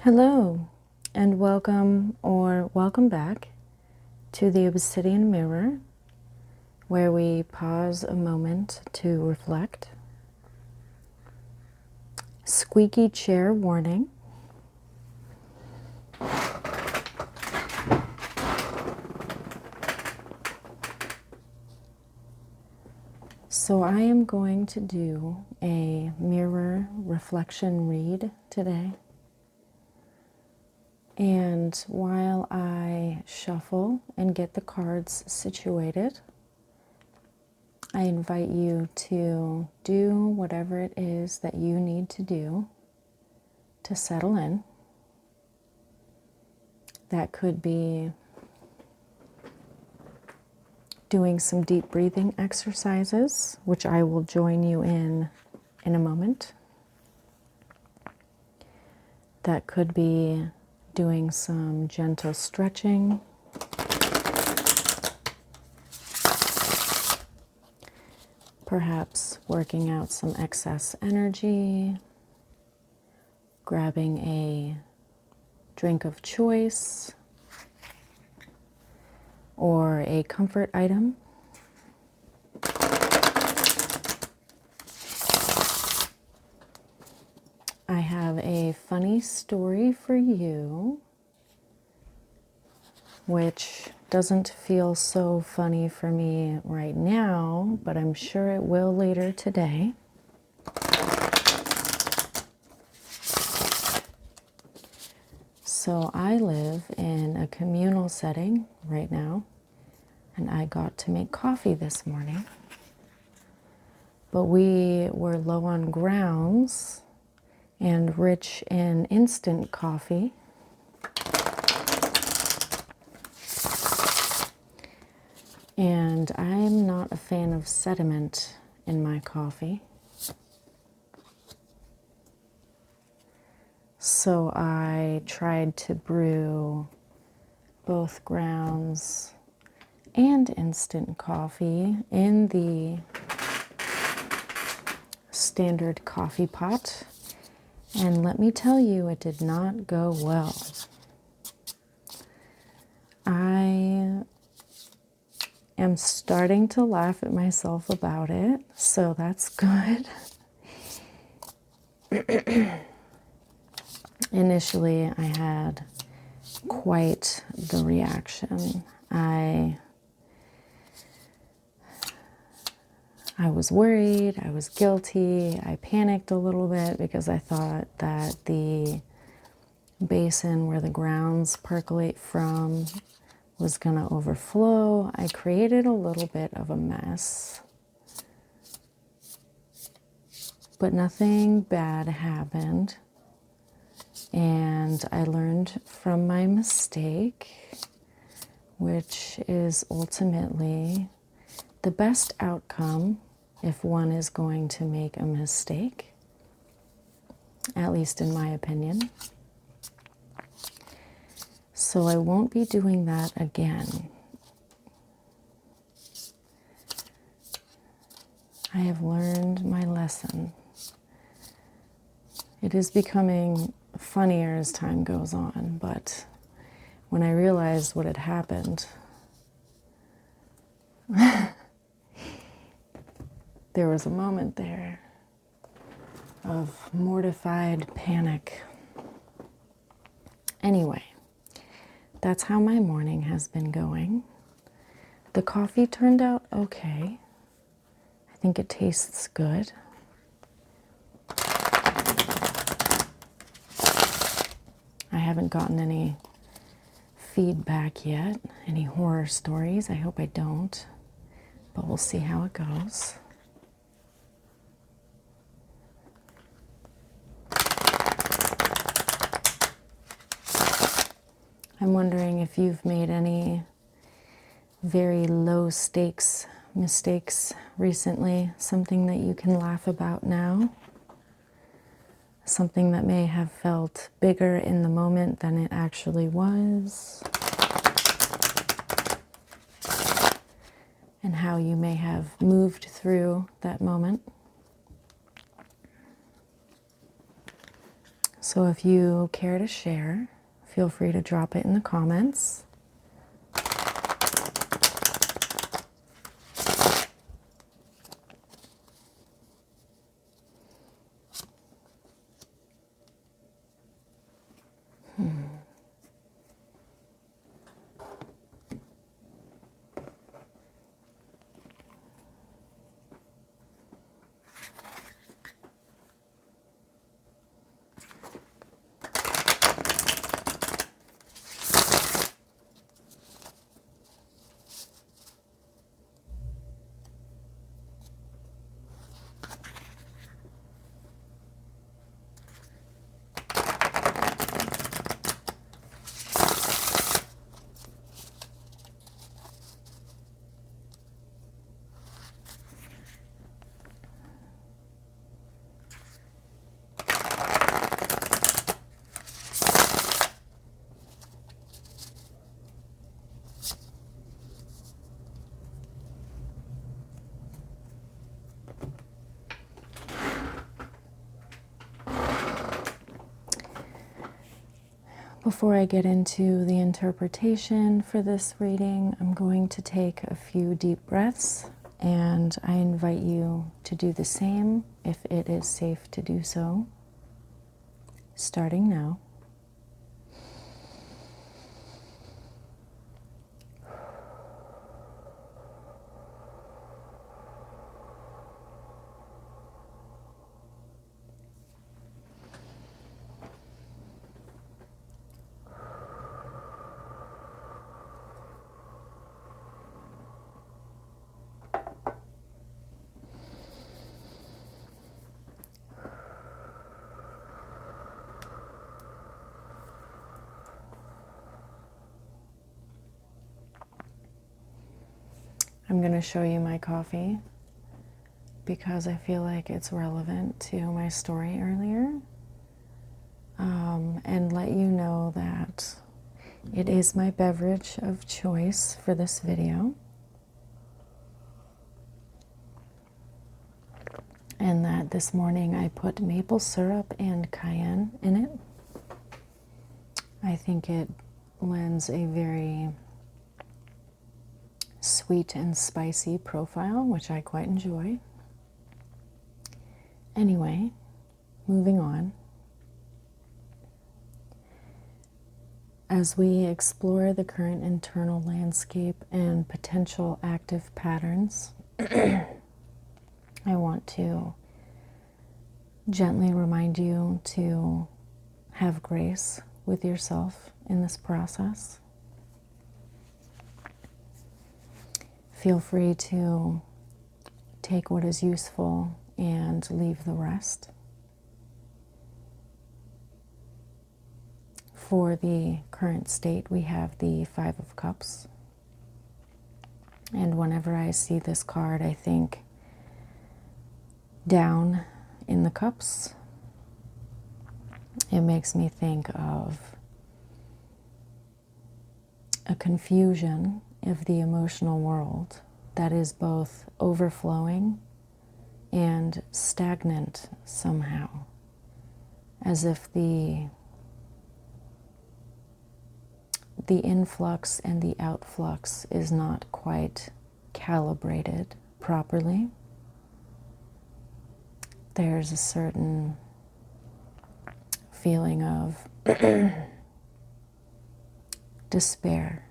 Hello, and welcome or welcome back to the Obsidian Mirror, where we pause a moment to reflect. Squeaky chair warning. So I am going to do a mirror reflection read today. And while I shuffle and get the cards situated, I invite you to do whatever it is that you need to do to settle in. That could be doing some deep breathing exercises, which I will join you in a moment. That could be doing some gentle stretching. Perhaps working out some excess energy, grabbing a drink of choice, or a comfort item. I have a funny story for you, which doesn't feel so funny for me right now, but I'm sure it will later today. So I live in a communal setting right now, and I got to make coffee this morning. But we were low on grounds and rich in instant coffee. And I'm not a fan of sediment in my coffee. So I tried to brew both grounds and instant coffee in the standard coffee pot. And let me tell you, it did not go well. I am starting to laugh at myself about it, so that's good. Initially, I had quite the reaction. I was worried, I was guilty, I panicked a little bit because I thought that the basin where the grounds percolate from was going to overflow. I created a little bit of a mess, but nothing bad happened. And I learned from my mistake, which is ultimately the best outcome if one is going to make a mistake, at least in my opinion. So I won't be doing that again. I have learned my lesson. It is becoming funnier as time goes on, but when I realized what had happened, there was a moment there of mortified panic. Anyway, that's how my morning has been going. The coffee turned out okay. I think it tastes good. I haven't gotten any feedback yet, any horror stories. I hope I don't, but we'll see how it goes. I'm wondering if you've made any very low stakes mistakes recently, something that you can laugh about now, something that may have felt bigger in the moment than it actually was, and how you may have moved through that moment. So if you care to share, feel free to drop it in the comments. Before I get into the interpretation for this reading, I'm going to take a few deep breaths, and I invite you to do the same if it is safe to do so. Starting now. I'm going to show you my coffee because I feel like it's relevant to my story earlier, and let you know that it is my beverage of choice for this video, and that this morning I put maple syrup and cayenne in it. I think it lends a very sweet and spicy profile, which I quite enjoy. Anyway, moving on. As we explore the current internal landscape and potential active patterns, I want to gently remind you to have grace with yourself in this process. Feel free to take what is useful and leave the rest. For the current state, we have the Five of Cups. And whenever I see this card, I think down in the cups. It makes me think of a confusion of the emotional world that is both overflowing and stagnant somehow, as if the influx and the outflux is not quite calibrated properly. There's a certain feeling of despair,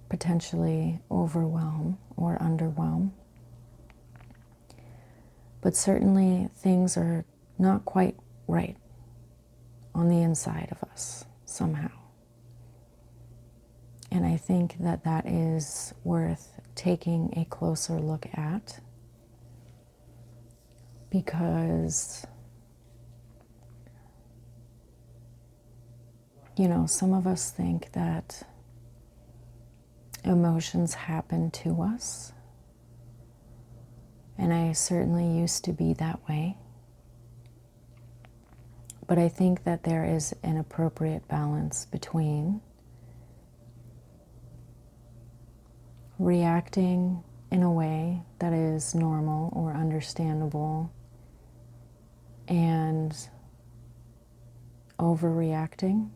potentially overwhelm or underwhelm. But certainly things are not quite right on the inside of us somehow. And I think that that is worth taking a closer look at, because, you know, some of us think that emotions happen to us, and I certainly used to be that way. But I think that there is an appropriate balance between reacting in a way that is normal or understandable and overreacting.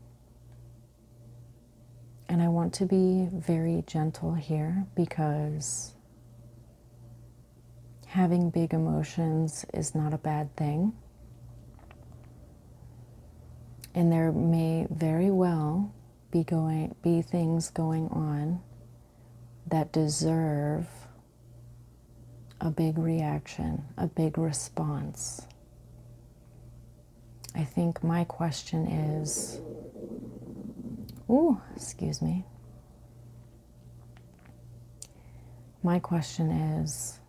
And I want to be very gentle here because having big emotions is not a bad thing. And there may very well be things going on that deserve a big reaction, a big response. I think my question is, excuse me. My question is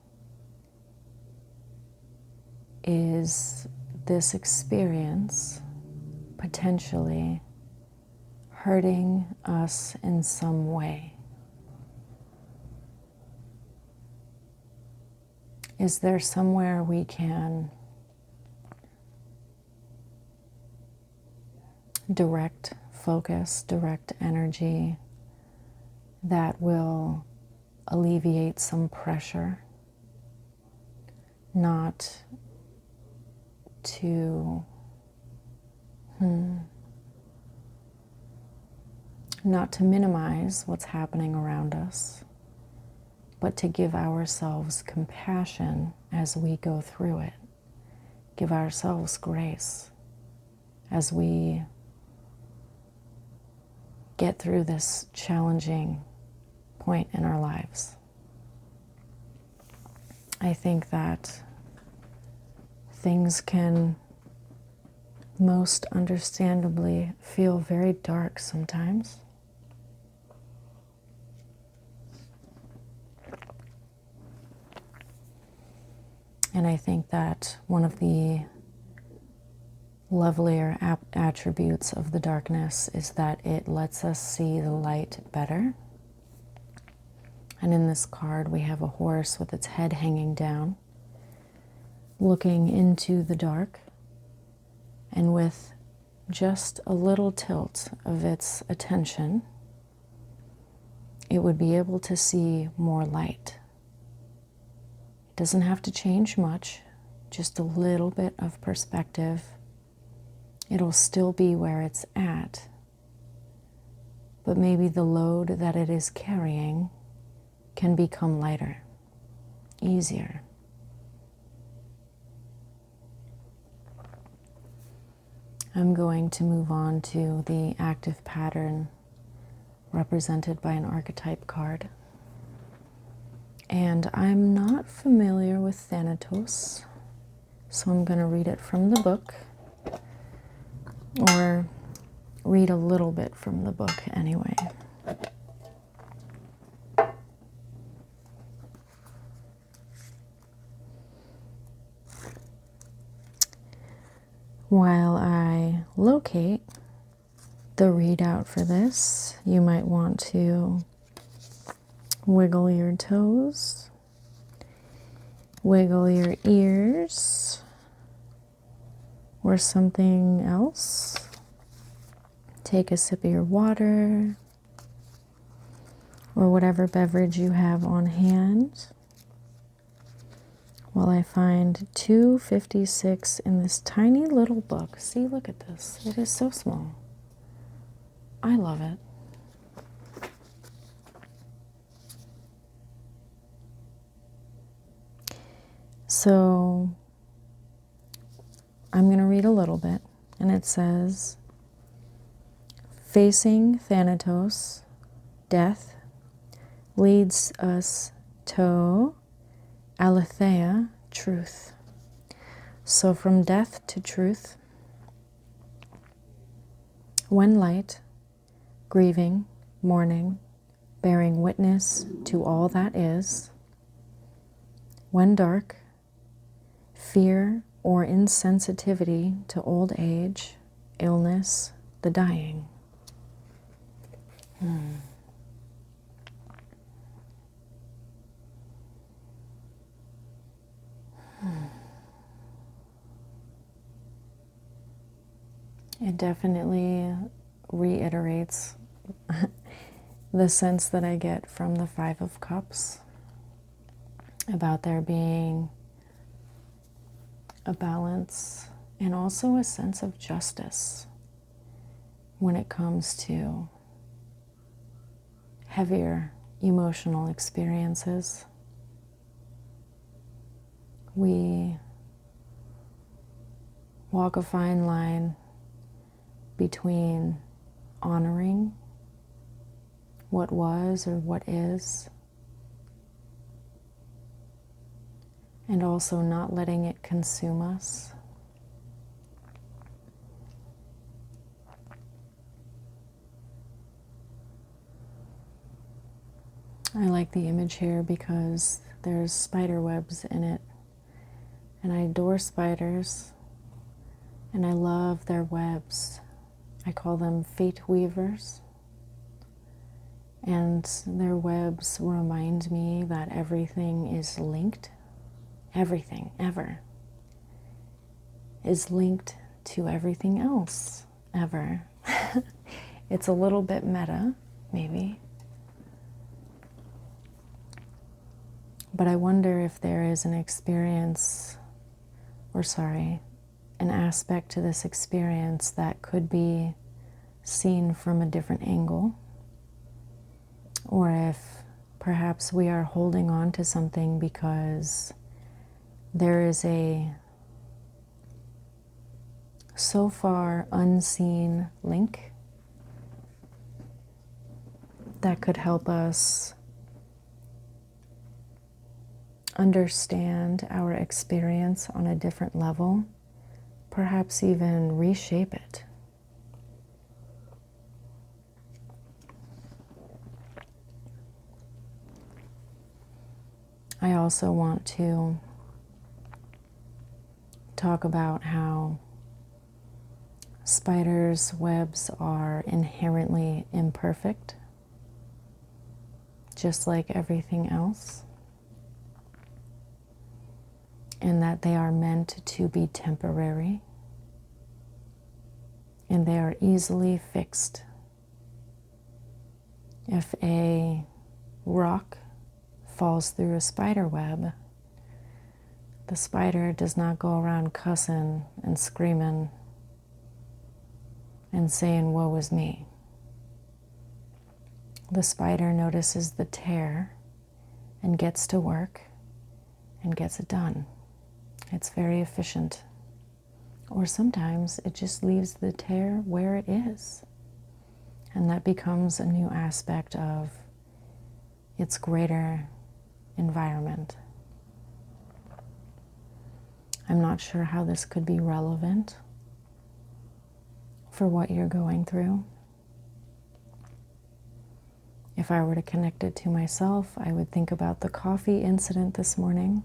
this experience potentially hurting us in some way? Is there somewhere we can direct focus, direct energy that will alleviate some pressure, not to minimize what's happening around us, but to give ourselves compassion as we go through it. Give ourselves grace as we get through this challenging point in our lives. I think that things can most understandably feel very dark sometimes. And I think that one of the lovelier attributes of the darkness is that it lets us see the light better. And in this card, we have a horse with its head hanging down, looking into the dark, and with just a little tilt of its attention, it would be able to see more light. It doesn't have to change much, just a little bit of perspective. It'll still be where it's at, but maybe the load that it is carrying can become lighter, easier. I'm going to move on to the active pattern represented by an archetype card. And I'm not familiar with Thanatos, so I'm going to read it from the book, or read a little bit from the book anyway. While I locate the readout for this, you might want to wiggle your toes, wiggle your ears, or something else. Take a sip of your water, or whatever beverage you have on hand, while I find 256 in this tiny little book. See, look at this. It is so small. I love it. So I'm going to read a little bit, and it says, facing Thanatos, death, leads us to aletheia, truth. So from death to truth, when light, grieving, mourning, bearing witness to all that is, when dark, fear or insensitivity to old age, illness, the dying. It definitely reiterates the sense that I get from the Five of Cups about there being a balance and also a sense of justice when it comes to heavier emotional experiences. We walk a fine line between honoring what was or what is, and also not letting it consume us. I like the image here because there's spider webs in it, and I adore spiders, and I love their webs. I call them fate weavers, and their webs remind me that everything is linked. Everything, ever, is linked to everything else, ever. It's a little bit meta, maybe. But I wonder if there is an experience, an aspect to this experience that could be seen from a different angle, or if perhaps we are holding on to something because there is a so far unseen link that could help us understand our experience on a different level, perhaps even reshape it. I also want to talk about how spiders' webs are inherently imperfect, just like everything else, and that they are meant to be temporary, and they are easily fixed. If a rock falls through a spider web, the spider does not go around cussing and screaming and saying, "Woe is me." The spider notices the tear and gets to work and gets it done. It's very efficient. Or sometimes it just leaves the tear where it is, and that becomes a new aspect of its greater environment. I'm not sure how this could be relevant for what you're going through. If I were to connect it to myself, I would think about the coffee incident this morning.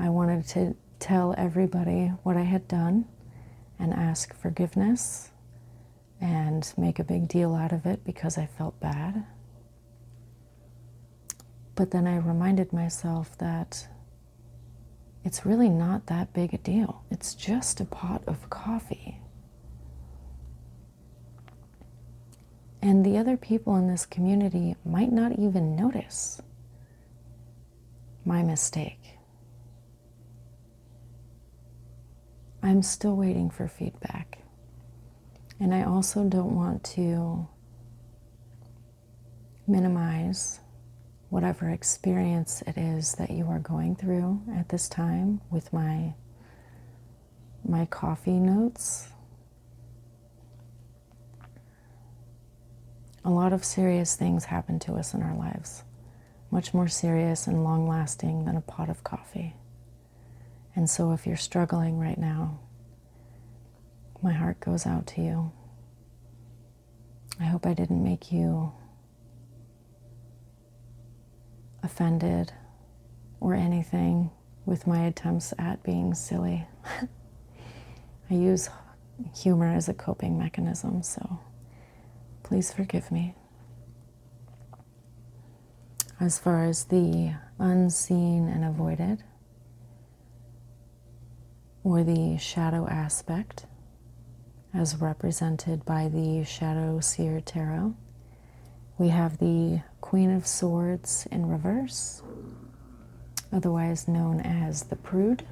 I wanted to tell everybody what I had done and ask forgiveness and make a big deal out of it because I felt bad. But then I reminded myself that it's really not that big a deal. It's just a pot of coffee. And the other people in this community might not even notice my mistake. I'm still waiting for feedback. And I also don't want to minimize whatever experience it is that you are going through at this time with my coffee notes. A lot of serious things happen to us in our lives, much more serious and long-lasting than a pot of coffee. And so if you're struggling right now, my heart goes out to you. I hope I didn't make you offended or anything with my attempts at being silly. I use humor as a coping mechanism, so please forgive me. As far as the unseen and avoided, or the shadow aspect, as represented by the Shadow Seer Tarot, we have the Queen of Swords in reverse, otherwise known as the Prude.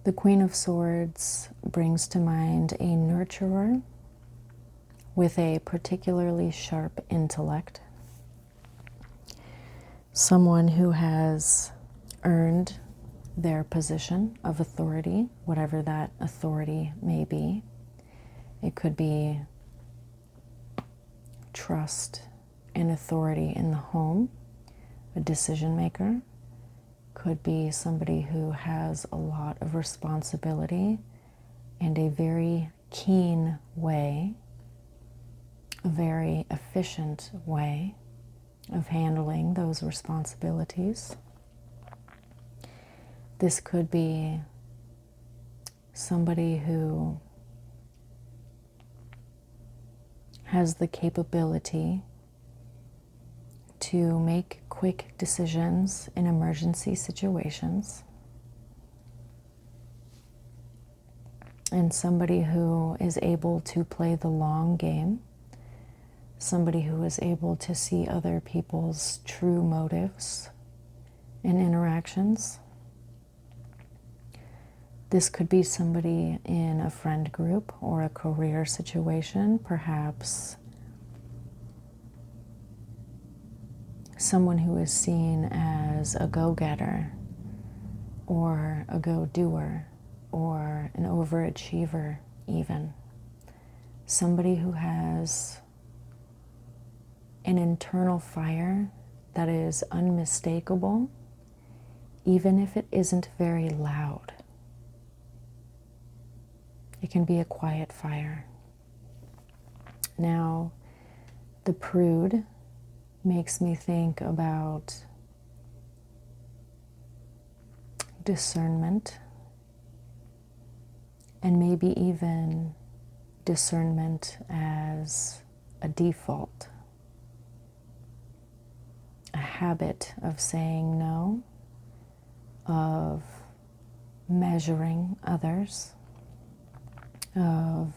The Queen of Swords brings to mind a nurturer with a particularly sharp intellect, someone who has earned their position of authority, whatever that authority may be. It could be trust and authority in the home, a decision maker. Could be somebody who has a lot of responsibility and a very keen way, a very efficient way of handling those responsibilities. This could be somebody who has the capability to make quick decisions in emergency situations, and somebody who is able to play the long game, somebody who is able to see other people's true motives and interactions. This could be somebody in a friend group or a career situation, perhaps someone who is seen as a go-getter or a go-doer or an overachiever even. Somebody who has an internal fire that is unmistakable, even if it isn't very loud. It can be a quiet fire. Now, the prude makes me think about discernment, and maybe even discernment as a default, a habit of saying no, of measuring others, of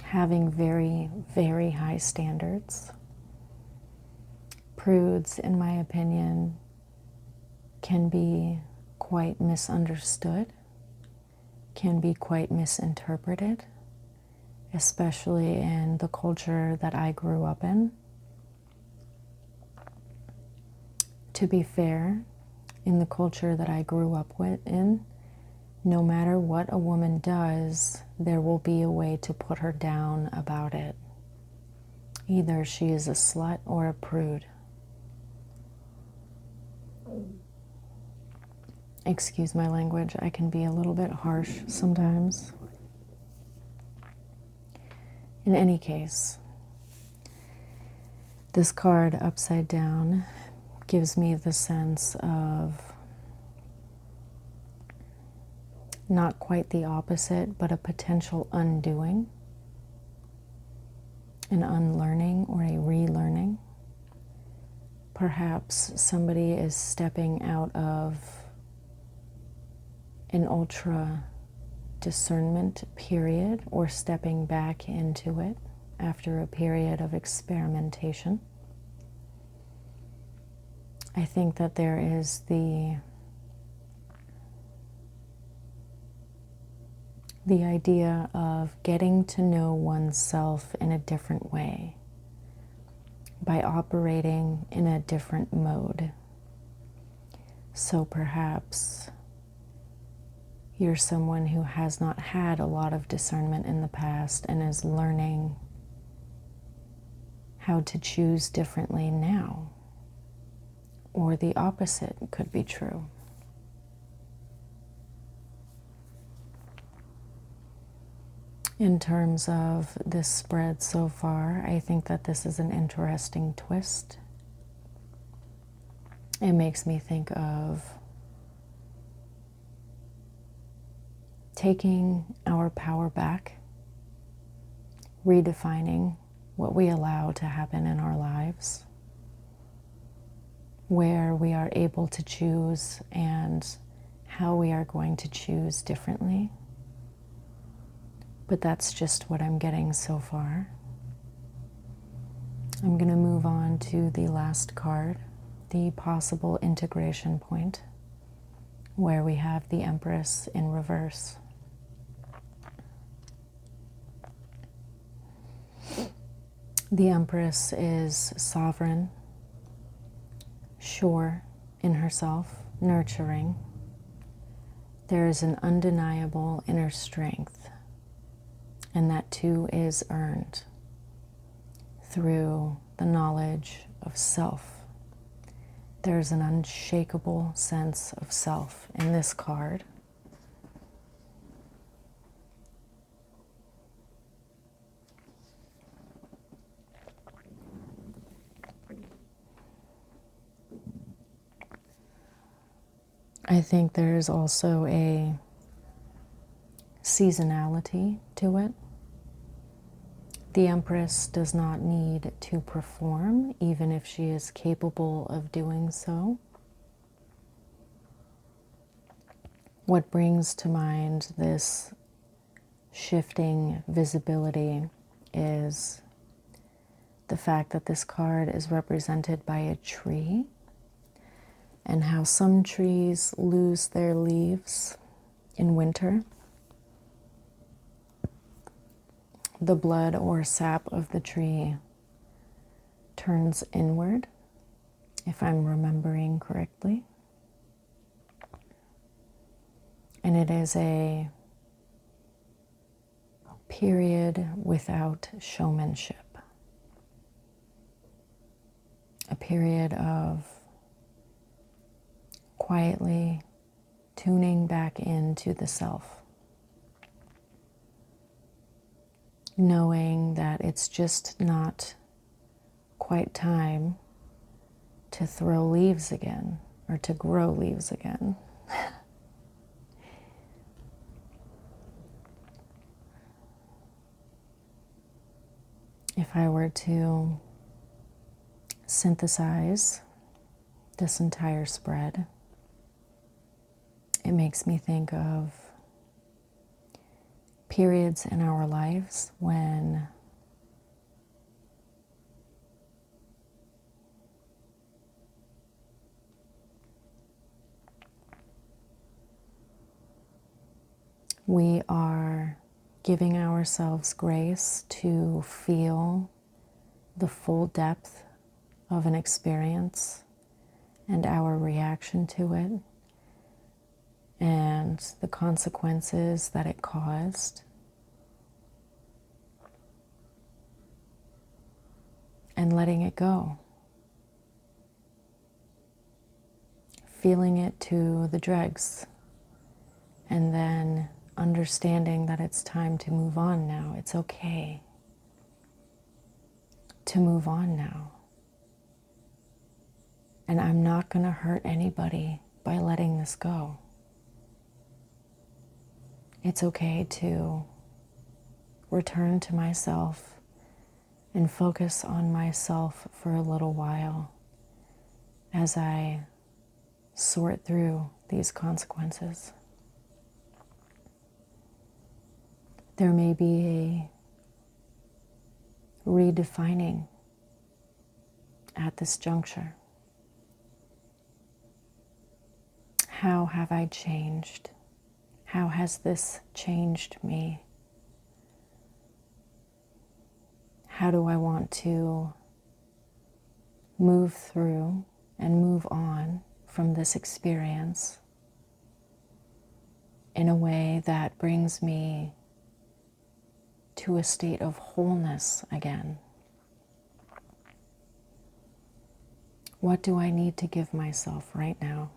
having very, very high standards. Prudes, in my opinion, can be quite misunderstood, can be quite misinterpreted, especially in the culture that I grew up in. To be fair, in the culture that I grew up in, no matter what a woman does, there will be a way to put her down about it. Either she is a slut or a prude. Excuse my language, I can be a little bit harsh sometimes. In any case, this card upside down gives me the sense of not quite the opposite, but a potential undoing, an unlearning or a relearning. Perhaps somebody is stepping out of an ultra discernment period or stepping back into it after a period of experimentation. I think that there is the idea of getting to know oneself in a different way by operating in a different mode. So perhaps you're someone who has not had a lot of discernment in the past and is learning how to choose differently now. Or the opposite could be true. In terms of this spread so far, I think that this is an interesting twist. It makes me think of taking our power back, redefining what we allow to happen in our lives, where we are able to choose and how we are going to choose differently. But that's just what I'm getting so far. I'm going to move on to the last card, the possible integration point, where we have the Empress in reverse. The Empress is sovereign, sure in herself, nurturing. There is an undeniable inner strength, and that too is earned through the knowledge of self. There's an unshakable sense of self in this card. I think there's also a seasonality to it. The Empress does not need to perform, even if she is capable of doing so. What brings to mind this shifting visibility is the fact that this card is represented by a tree, and how some trees lose their leaves in winter. The blood or sap of the tree turns inward, if I'm remembering correctly. And it is a period without showmanship. A period of quietly tuning back into the self. Knowing that it's just not quite time to throw leaves again or to grow leaves again. If I were to synthesize this entire spread, it makes me think of periods in our lives when we are giving ourselves grace to feel the full depth of an experience and our reaction to it and the consequences that it caused. And letting it go. Feeling it to the dregs. And then understanding that it's time to move on now. It's okay to move on now. And I'm not going to hurt anybody by letting this go. It's okay to return to myself and focus on myself for a little while as I sort through these consequences. There may be a redefining at this juncture. How have I changed? How has this changed me? How do I want to move through and move on from this experience in a way that brings me to a state of wholeness again? What do I need to give myself right now?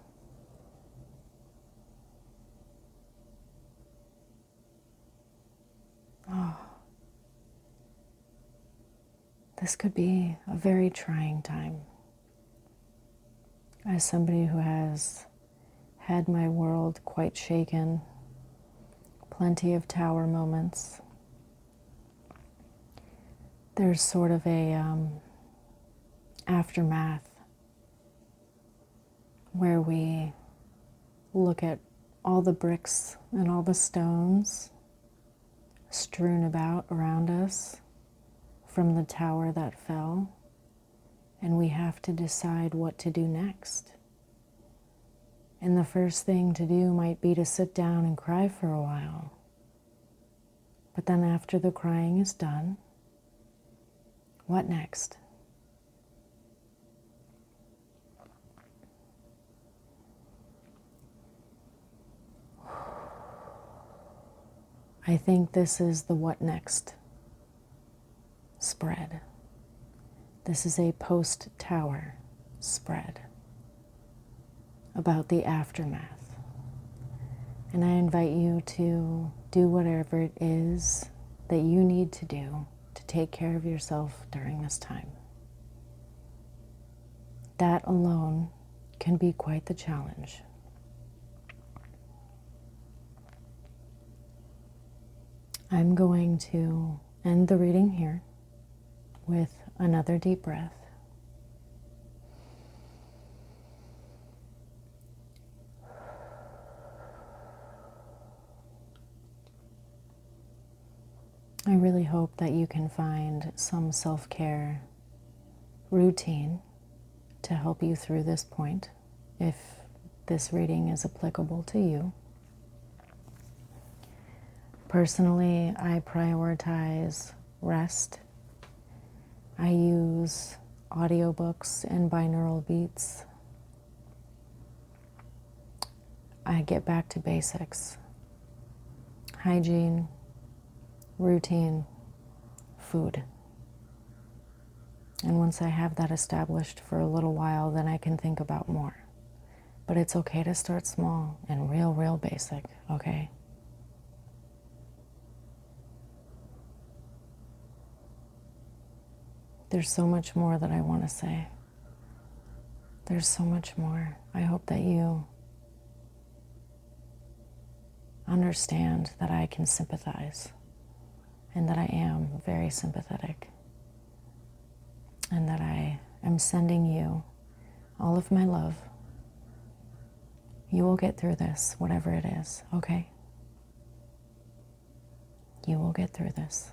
Oh, this could be a very trying time. As somebody who has had my world quite shaken, plenty of tower moments, there's sort of a aftermath where we look at all the bricks and all the stones strewn about around us from the tower that fell, and we have to decide what to do next. And the first thing to do might be to sit down and cry for a while. But then after the crying is done, what next? I think this is the what next spread. This is a post-tower spread about the aftermath. And I invite you to do whatever it is that you need to do to take care of yourself during this time. That alone can be quite the challenge. I'm going to end the reading here with another deep breath. I really hope that you can find some self-care routine to help you through this point, if this reading is applicable to you. Personally, I prioritize rest. I use audiobooks and binaural beats. I get back to basics: hygiene, routine, food. And once I have that established for a little while, then I can think about more. But it's okay to start small and real basic, okay? There's so much more that I want to say. There's so much more. I hope that you understand that I can sympathize and that I am very sympathetic and that I am sending you all of my love. You will get through this, whatever it is, okay? You will get through this.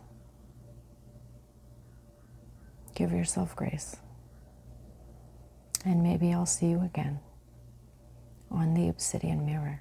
Give yourself grace. And maybe I'll see you again on the Obsidian Mirror.